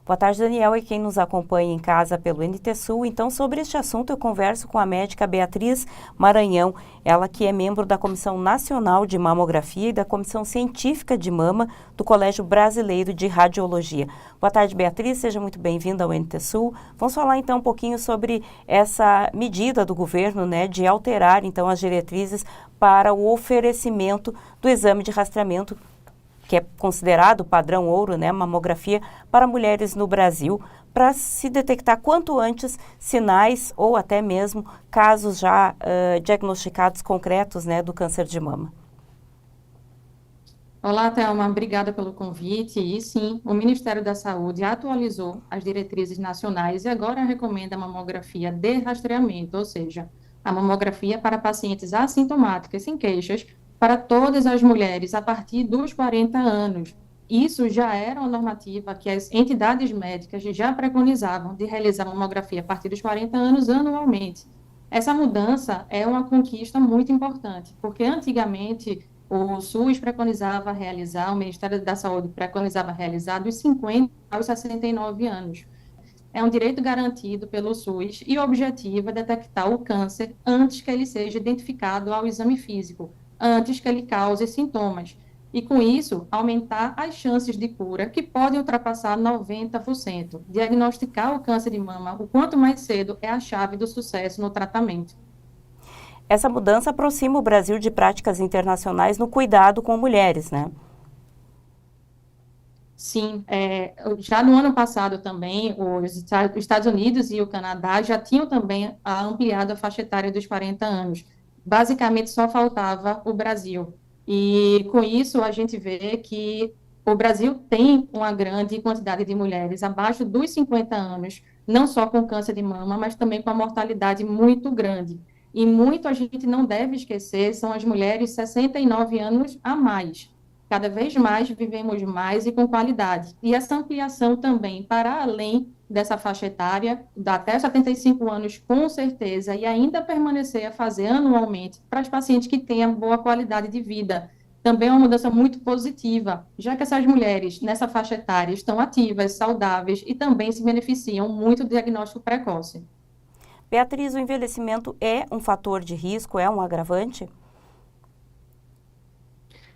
Boa tarde, Daniel, e quem nos acompanha em casa pelo NT Sul. Então, sobre este assunto, eu converso com a médica Beatriz Maranhão, ela que é membro da Comissão Nacional de Mamografia e da Comissão Científica de Mama do Colégio Brasileiro de Radiologia. Boa tarde, Beatriz, seja muito bem-vinda ao NT Sul. Vamos falar, então, um pouquinho sobre essa medida do governo, né, de alterar, então, as diretrizes para o oferecimento do exame de rastreamento que é considerado padrão ouro, né, mamografia, para mulheres no Brasil, para se detectar quanto antes sinais ou até mesmo casos já diagnosticados concretos, né, do câncer de mama. Olá, Thelma, obrigada pelo convite. E sim, o Ministério da Saúde atualizou as diretrizes nacionais e agora recomenda a mamografia de rastreamento, ou seja, a mamografia para pacientes assintomáticas sem queixas para todas as mulheres a partir dos 40 anos. Isso já era uma normativa que as entidades médicas já preconizavam de realizar mamografia a partir dos 40 anos anualmente. Essa mudança é uma conquista muito importante, porque antigamente o SUS preconizava realizar, o Ministério da Saúde preconizava realizar dos 50 aos 69 anos. É um direito garantido pelo SUS e o objetivo é detectar o câncer antes que ele seja identificado ao exame físico, antes que ele cause sintomas. E com isso, aumentar as chances de cura, que podem ultrapassar 90%. Diagnosticar o câncer de mama o quanto mais cedo é a chave do sucesso no tratamento. Essa mudança aproxima o Brasil de práticas internacionais no cuidado com mulheres, né? Sim, já no ano passado também, os Estados Unidos e o Canadá já tinham também ampliado a faixa etária dos 40 anos. Basicamente, só faltava o Brasil. E com isso, a gente vê que o Brasil tem uma grande quantidade de mulheres abaixo dos 50 anos, não só com câncer de mama, mas também com a mortalidade muito grande. E muito a gente não deve esquecer são as mulheres 69 anos a mais. Cada vez mais vivemos mais e com qualidade. E essa ampliação também para além dessa faixa etária, até 75 anos, com certeza, e ainda permanecer a fazer anualmente para as pacientes que tenham boa qualidade de vida. Também é uma mudança muito positiva, já que essas mulheres nessa faixa etária estão ativas, saudáveis e também se beneficiam muito do diagnóstico precoce. Beatriz, o envelhecimento é um fator de risco, é um agravante?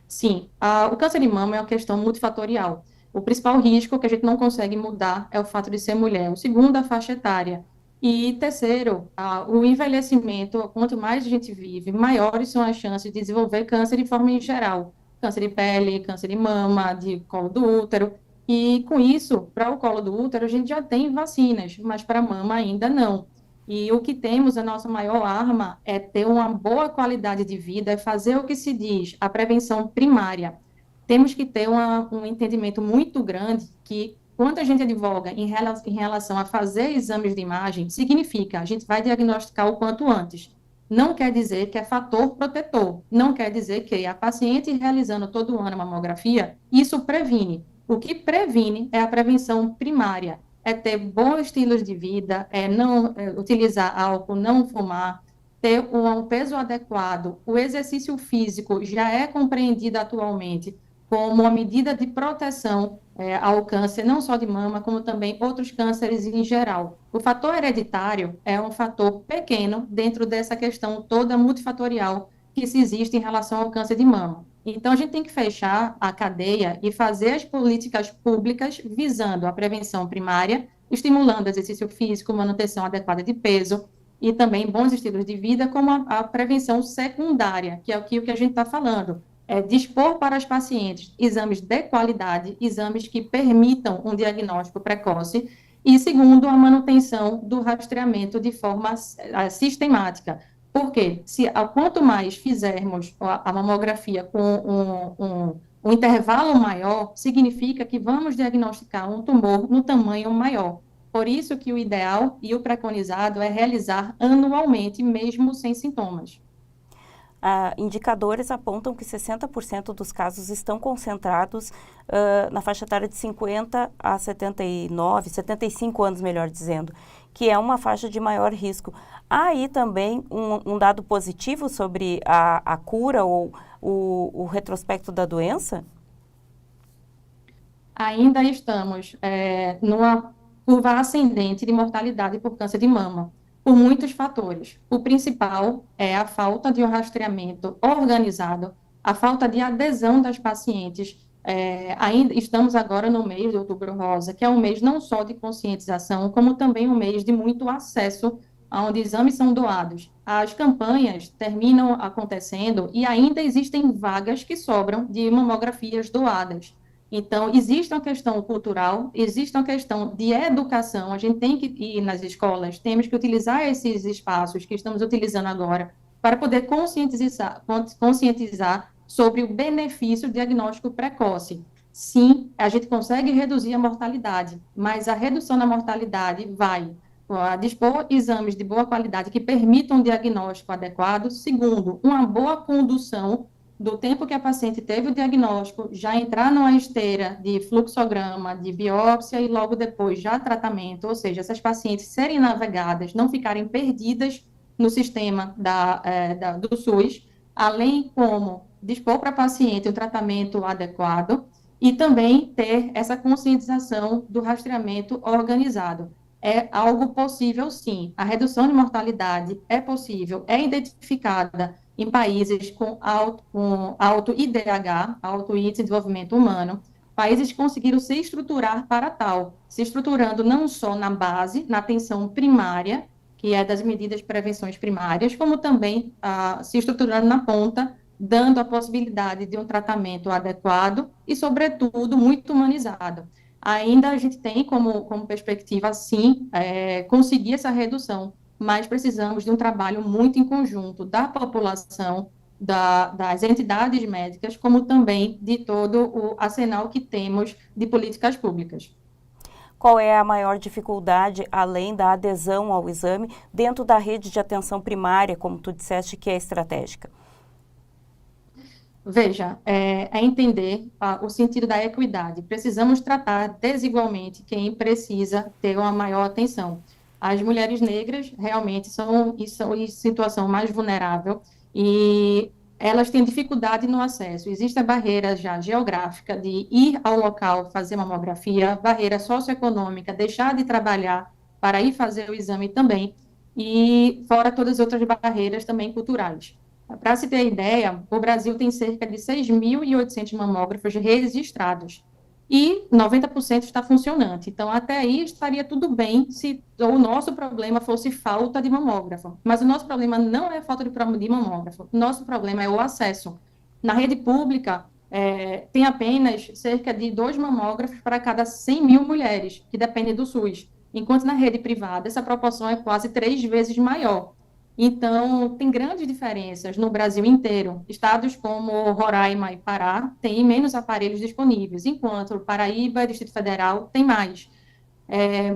Sim, o câncer de mama é uma questão multifatorial. O principal risco que a gente não consegue mudar é o fato de ser mulher. O segundo, a faixa etária. E terceiro, o envelhecimento. Quanto mais a gente vive, maiores são as chances de desenvolver câncer de forma em geral. Câncer de pele, câncer de mama, de colo do útero. E com isso, para o colo do útero, a gente já tem vacinas, mas para a mama ainda não. E o que temos, a nossa maior arma, é ter uma boa qualidade de vida, é fazer o que se diz, a prevenção primária. Temos que ter um entendimento muito grande que, quando a gente advoga em relação a fazer exames de imagem, significa a gente vai diagnosticar o quanto antes. Não quer dizer que é fator protetor, não quer dizer que a paciente realizando todo ano a mamografia, isso previne. O que previne é a prevenção primária, é ter bons estilos de vida, é não utilizar álcool, não fumar, ter um peso adequado. O exercício físico já é compreendido atualmente como uma medida de proteção ao câncer, não só de mama, como também outros cânceres em geral. O fator hereditário é um fator pequeno dentro dessa questão toda multifatorial que se existe em relação ao câncer de mama. Então, a gente tem que fechar a cadeia e fazer as políticas públicas visando a prevenção primária, estimulando exercício físico, manutenção adequada de peso e também bons estilos de vida, como a prevenção secundária, que é o que a gente está falando. É dispor para as pacientes exames de qualidade, exames que permitam um diagnóstico precoce, e segundo, a manutenção do rastreamento de forma sistemática, porque quanto mais fizermos a mamografia com um intervalo maior, significa que vamos diagnosticar um tumor no tamanho maior. Por isso que o ideal e o preconizado é realizar anualmente, mesmo sem sintomas. Indicadores apontam que 60% dos casos estão concentrados na faixa etária de 50 a 79, 75 anos, melhor dizendo, que é uma faixa de maior risco. Há aí também um dado positivo sobre a cura ou o retrospecto da doença? ainda estamos numa curva ascendente de mortalidade por câncer de mama, por muitos fatores. O principal é a falta de um rastreamento organizado, a falta de adesão das pacientes. Ainda estamos agora no mês de Outubro Rosa, que é um mês não só de conscientização, como também um mês de muito acesso onde exames são doados. As campanhas terminam acontecendo e ainda existem vagas que sobram de mamografias doadas. Então, existe uma questão cultural, existe uma questão de educação, a gente tem que ir nas escolas, temos que utilizar esses espaços que estamos utilizando agora para poder conscientizar sobre o benefício do diagnóstico precoce. Sim, a gente consegue reduzir a mortalidade, mas a redução da mortalidade vai a dispor exames de boa qualidade que permitam um diagnóstico adequado. Segundo, uma boa condução do tempo que a paciente teve o diagnóstico, já entrar numa esteira de fluxograma, de biópsia e logo depois já tratamento, ou seja, essas pacientes serem navegadas, não ficarem perdidas no sistema do SUS, além como dispor para a paciente um tratamento adequado e também ter essa conscientização do rastreamento organizado. É algo possível, sim. A redução de mortalidade é possível, é identificada em países com alto IDH, alto índice de desenvolvimento humano, países que conseguiram se estruturar para tal, se estruturando não só na base, na atenção primária, que é das medidas de prevenções primárias, como também se estruturando na ponta, dando a possibilidade de um tratamento adequado e, sobretudo, muito humanizado. Ainda a gente tem como perspectiva, sim, conseguir essa redução, mas precisamos de um trabalho muito em conjunto da população, das entidades médicas, como também de todo o arsenal que temos de políticas públicas. Qual é a maior dificuldade, além da adesão ao exame, dentro da rede de atenção primária, como tu disseste, que é estratégica? Veja, é entender o sentido da equidade. Precisamos tratar desigualmente quem precisa ter uma maior atenção. As mulheres negras realmente são em situação mais vulnerável e elas têm dificuldade no acesso. Existe a barreira já geográfica de ir ao local fazer mamografia, barreira socioeconômica, deixar de trabalhar para ir fazer o exame também, e fora todas as outras barreiras também culturais. Para se ter ideia, o Brasil tem cerca de 6.800 mamógrafos registrados e 90% está funcionante. Então, até aí estaria tudo bem se o nosso problema fosse falta de mamógrafo. Mas o nosso problema não é falta de mamógrafo, o nosso problema é o acesso. Na rede pública, tem apenas cerca de 2 mamógrafos para cada 100 mil mulheres, que dependem do SUS. Enquanto na rede privada, essa proporção é quase 3 vezes maior. Então, tem grandes diferenças no Brasil inteiro. Estados como Roraima e Pará têm menos aparelhos disponíveis, enquanto Paraíba e Distrito Federal têm mais.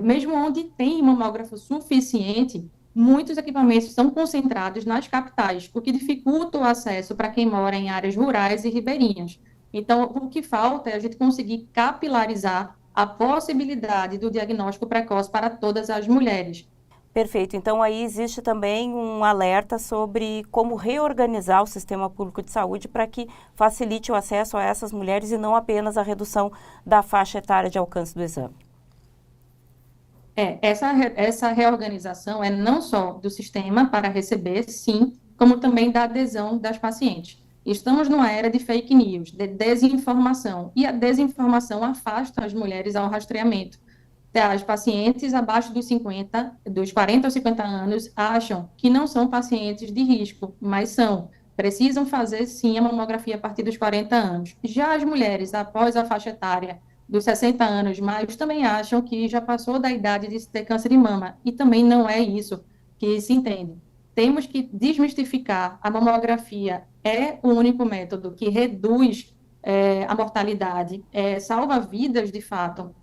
Mesmo onde tem mamógrafo suficiente, muitos equipamentos são concentrados nas capitais, o que dificulta o acesso para quem mora em áreas rurais e ribeirinhas. Então, o que falta é a gente conseguir capilarizar a possibilidade do diagnóstico precoce para todas as mulheres. Perfeito. Então, aí existe também um alerta sobre como reorganizar o sistema público de saúde para que facilite o acesso a essas mulheres e não apenas a redução da faixa etária de alcance do exame. Essa reorganização é não só do sistema para receber, sim, como também da adesão das pacientes. Estamos numa era de fake news, de desinformação, e a desinformação afasta as mulheres ao rastreamento. As pacientes abaixo dos 40 ou 50 anos, acham que não são pacientes de risco, mas são. Precisam fazer, sim, a mamografia a partir dos 40 anos. Já as mulheres, após a faixa etária dos 60 anos, mas também acham que já passou da idade de ter câncer de mama, e também não é isso que se entende. Temos que desmistificar. A mamografia é o único método que reduz a mortalidade, salva vidas, de fato.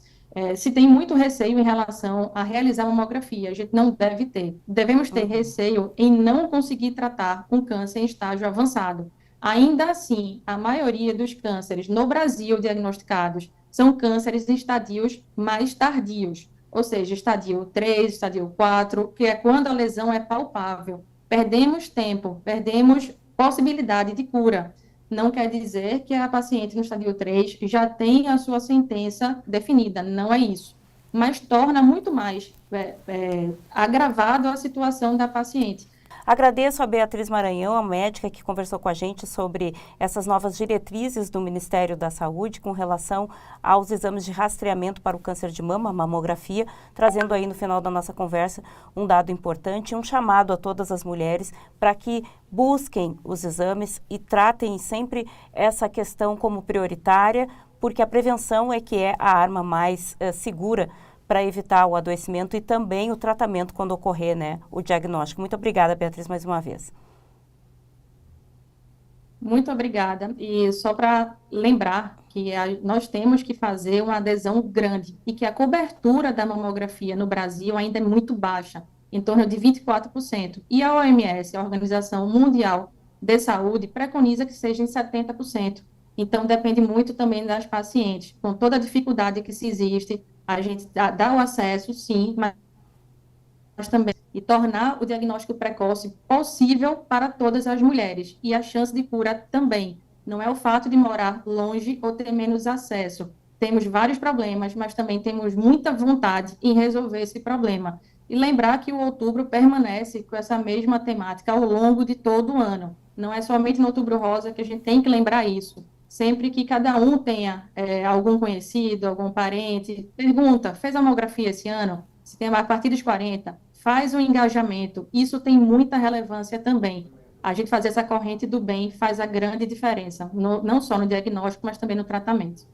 Se tem muito receio em relação a realizar mamografia, a gente não deve ter. Devemos ter receio em não conseguir tratar um câncer em estágio avançado. Ainda assim, a maioria dos cânceres no Brasil diagnosticados são cânceres em estadios mais tardios, ou seja, estadio 3, estadio 4, que é quando a lesão é palpável. Perdemos tempo, perdemos possibilidade de cura. não quer dizer que a paciente no estadio 3 já tem a sua sentença definida, não é isso. Mas torna muito mais agravado a situação da paciente. Agradeço a Beatriz Maranhão, a médica que conversou com a gente sobre essas novas diretrizes do Ministério da Saúde com relação aos exames de rastreamento para o câncer de mama, a mamografia, trazendo aí no final da nossa conversa um dado importante e um chamado a todas as mulheres para que busquem os exames e tratem sempre essa questão como prioritária, porque a prevenção é que é a arma mais segura para evitar o adoecimento e também o tratamento quando ocorrer, né, o diagnóstico. Muito obrigada, Beatriz, mais uma vez. Muito obrigada. E só para lembrar que nós temos que fazer uma adesão grande e que a cobertura da mamografia no Brasil ainda é muito baixa, em torno de 24%. E a OMS, a Organização Mundial de Saúde, preconiza que seja em 70%. Então, depende muito também das pacientes. Com toda a dificuldade que se existe, a gente dá o acesso, sim, mas também e tornar o diagnóstico precoce possível para todas as mulheres e a chance de cura também. Não é o fato de morar longe ou ter menos acesso. Temos vários problemas, mas também temos muita vontade em resolver esse problema. E lembrar que o outubro permanece com essa mesma temática ao longo de todo o ano. Não é somente no Outubro Rosa que a gente tem que lembrar isso. Sempre que cada um tenha algum conhecido, algum parente, pergunta, fez a mamografia esse ano? Se tem a partir dos 40, faz um engajamento. Isso tem muita relevância também. A gente fazer essa corrente do bem faz a grande diferença, não só no diagnóstico, mas também no tratamento.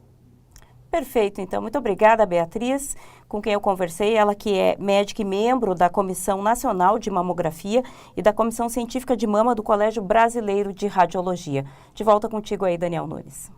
Perfeito, então. Muito obrigada, Beatriz, com quem eu conversei, ela que é médica e membro da Comissão Nacional de Mamografia e da Comissão Científica de Mama do Colégio Brasileiro de Radiologia. De volta contigo aí, Daniel Nunes.